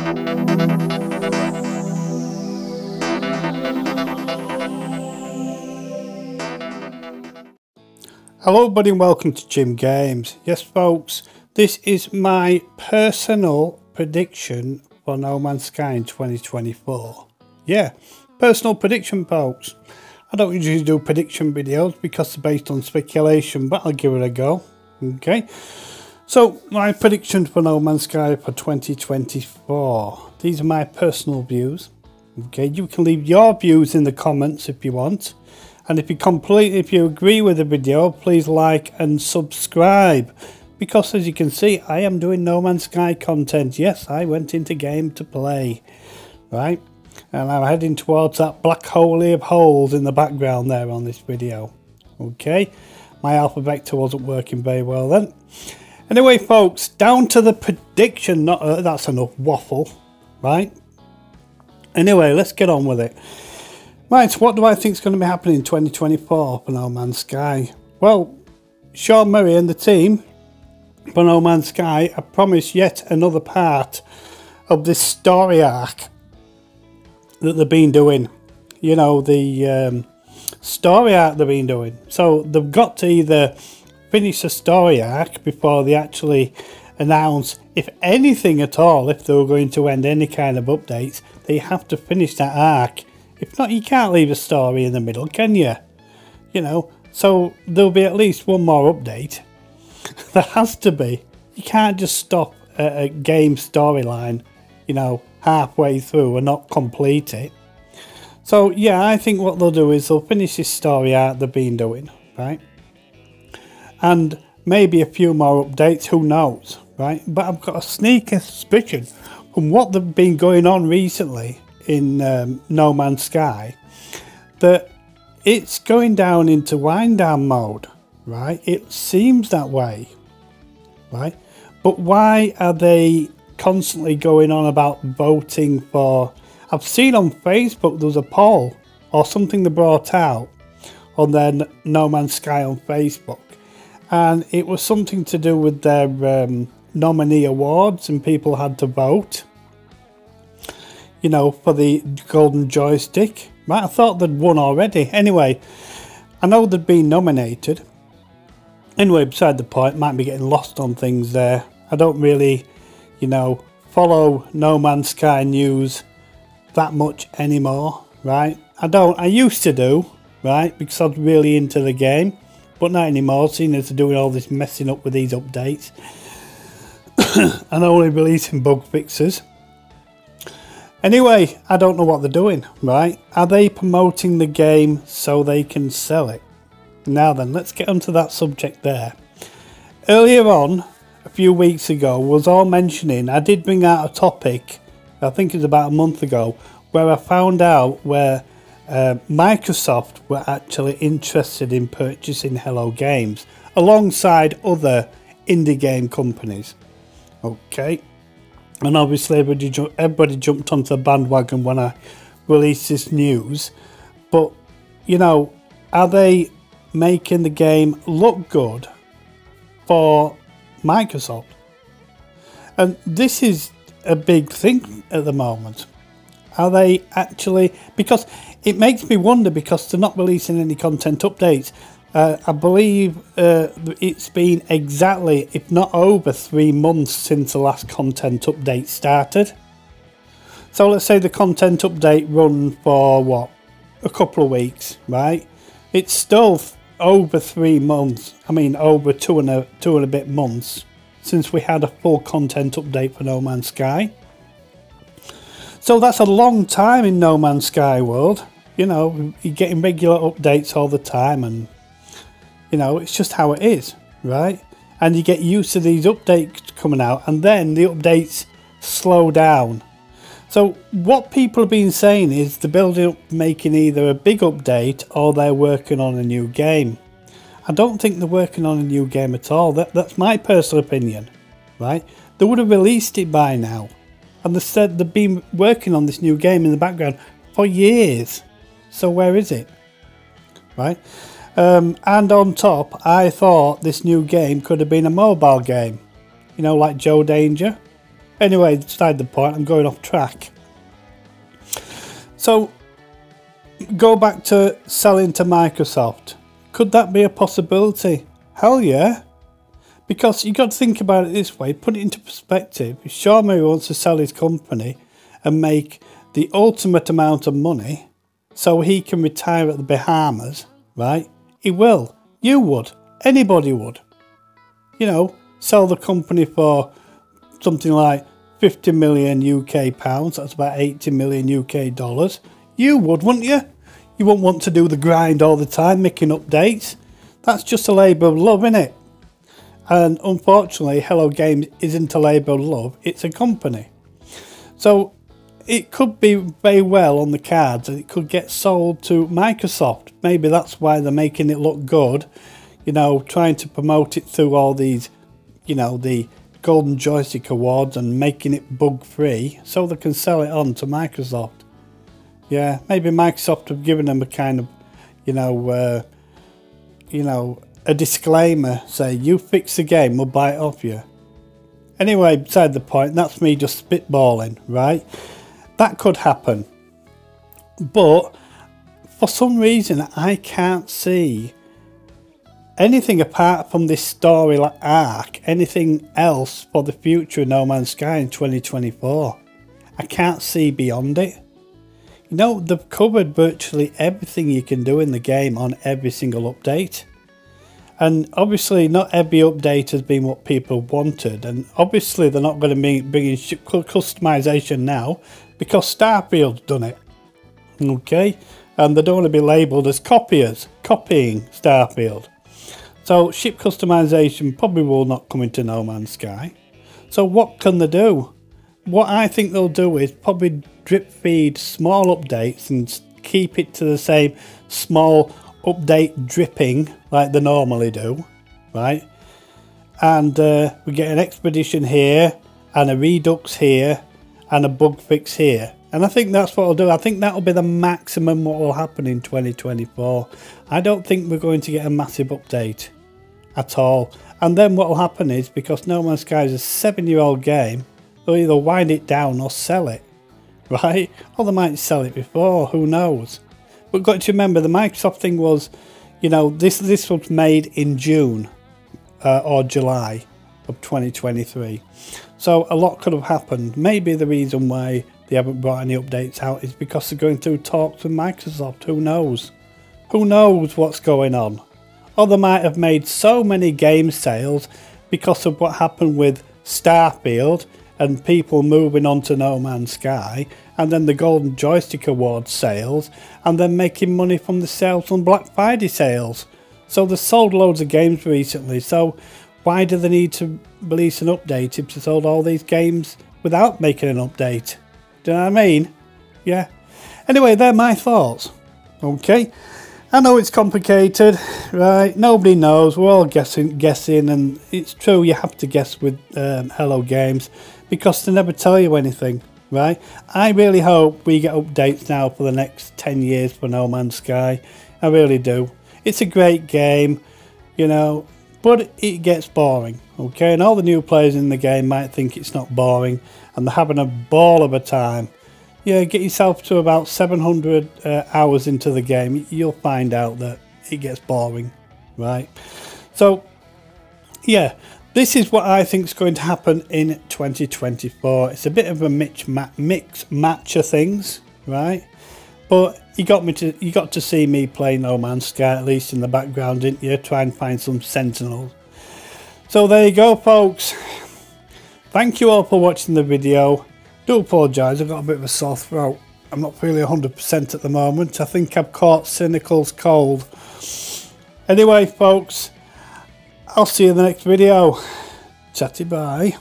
Hello everybody and welcome to Jim Games. Yes folks, this is my personal prediction for No Man's Sky in 2024. Yeah, personal prediction folks. I don't usually do prediction videos because they're based on speculation, but I'll give it a go. Okay, so my predictions for No Man's Sky for 2024. These are my personal views. Okay, you can leave your views in the comments if you want. And if you agree with the video, please like and subscribe. Because as you can see, I am doing No Man's Sky content. Yes, I went into game to play. Right? And I'm heading towards that black hole of holes in the background there on this video. Okay? My alpha vector wasn't working very well then. Anyway, folks, down to the prediction. That's enough waffle. Right? Anyway, let's get on with it. Right, what do I think is going to be happening in 2024 for No Man's Sky? Well, Sean Murray and the team for No Man's Sky have promised yet another part of this story arc that they've been doing. You know, the story arc they've been doing. So they've got to either finish the story arc before they actually announce, if anything at all, if they were going to end any kind of updates, they have to finish that arc. If not, you can't leave a story in the middle, can you? You know, so there'll be at least one more update. There has to be. You can't just stop a game storyline, you know, halfway through and not complete it. So, yeah, I think what they'll do is they'll finish this story arc they've been doing, right? And maybe a few more updates, who knows, right? But I've got a sneaky suspicion from what they've been going on recently in No Man's Sky, that it's going down into wind down mode, right? It seems that way, right? But why are they constantly going on about voting for... I've seen on Facebook there was a poll or something they brought out on their No Man's Sky on Facebook, and it was something to do with their nominee awards, and people had to vote, you know, for the golden joystick. Right, I thought they'd won already. Anyway, I know they'd been nominated. Anyway, beside the point, might be getting lost on things there. I don't really, you know, follow No Man's Sky news that much anymore, right? I used to do, right, because I was really into the game, but not anymore, seeing as they're doing all this messing up with these updates and only releasing bug fixes. Anyway, I don't know what they're doing, right? Are they promoting the game so they can sell it? Now then, let's get onto that subject there. Earlier on, a few weeks ago, was all mentioning, I did bring out a topic, I think it was about a month ago, where I found out where Microsoft were actually interested in purchasing Hello Games, alongside other indie game companies. Okay. And obviously everybody jumped onto the bandwagon when I released this news. But, you know, are they making the game look good for Microsoft? And this is a big thing at the moment. Are they actually... Because it makes me wonder, because they're not releasing any content updates. I believe it's been exactly, if not over 3 months since the last content update started. So let's say the content update run for what, a couple of weeks, right? It's still over 3 months, I mean over two and a bit months since we had a full content update for No Man's Sky. So that's a long time in No Man's Sky world. You know, you're getting regular updates all the time, and you know, it's just how it is, right? And you get used to these updates coming out, and then the updates slow down. So what people have been saying is they're building up, making either a big update or they're working on a new game. I don't think they're working on a new game at all. That's my personal opinion, right? They would have released it by now. And they said they've been working on this new game in the background for years. So where is it, right? And on top, I thought this new game could have been a mobile game, you know, like Joe Danger. Anyway, beside the point, I'm going off track. So, go back to selling to Microsoft. Could that be a possibility? Hell yeah. Because you got to think about it this way, put it into perspective. If Xiaomi wants to sell his company and make the ultimate amount of money so he can retire at the Bahamas, right? He will. You would. Anybody would. You know, sell the company for something like 50 million UK pounds. That's about 80 million UK dollars. You would, wouldn't you? You wouldn't want to do the grind all the time, making updates. That's just a labour of love, innit? And unfortunately, Hello Games isn't a labour of love. It's a company. So it could be very well on the cards and it could get sold to Microsoft. Maybe that's why they're making it look good. You know, trying to promote it through all these, you know, the Golden Joystick Awards and making it bug free so they can sell it on to Microsoft. Yeah, maybe Microsoft have given them a kind of, you know, a disclaimer, say, you fix the game, we'll buy it off you. Anyway, beside the point, that's me just spitballing, right? That could happen. But for some reason, I can't see anything apart from this story arc, anything else for the future of No Man's Sky in 2024. I can't see beyond it. You know, they've covered virtually everything you can do in the game on every single update. And obviously not every update has been what people wanted. And obviously they're not going to be bringing customization now because Starfield's done it. Okay? And they don't want to be labelled as copiers, copying Starfield. So ship customization probably will not come into No Man's Sky. So what can they do? What I think they'll do is probably drip feed small updates and keep it to the same small update dripping like they normally do, right? And we get an expedition here and a redux here and a bug fix here. And I think that's what I'll do. I think that'll be the maximum what will happen in 2024. I don't think we're going to get a massive update at all. And then what will happen is, because No Man's Sky is a 7-year-old game, they'll either wind it down or sell it, right? Or they might sell it before, who knows? But got to remember, the Microsoft thing was, you know, this was made in June or July of 2023. So a lot could have happened. Maybe the reason why they haven't brought any updates out is because they're going through talks with Microsoft. Who knows? Who knows what's going on? Or they might have made so many game sales because of what happened with Starfield and people moving on to No Man's Sky, and then the Golden Joystick Awards sales, and then making money from the sales on Black Friday sales. So they sold loads of games recently, so why do they need to release an update if they sold all these games without making an update? Do you know what I mean? Yeah. Anyway, they're my thoughts. Okay. I know it's complicated, right? Nobody knows. We're all guessing, and it's true. You have to guess with Hello Games because they never tell you anything, right? I really hope we get updates now for the next 10 years for No Man's Sky. I really do. It's a great game, you know, but it gets boring, okay? And all the new players in the game might think it's not boring, and they're having a ball of a time. Yeah, get yourself to about 700 hours into the game, you'll find out that it gets boring, right? So, yeah, this is what I think is going to happen in 2024. It's a bit of a mix match of things, right? But you got to see me play No Man's Sky at least in the background, didn't you? Try and find some sentinels. So there you go, folks. Thank you all for watching the video. Do apologise, I've got a bit of a sore throat. I'm not feeling 100% at the moment. I think I've caught Cynical's cold. Anyway, folks, I'll see you in the next video. Chatty bye.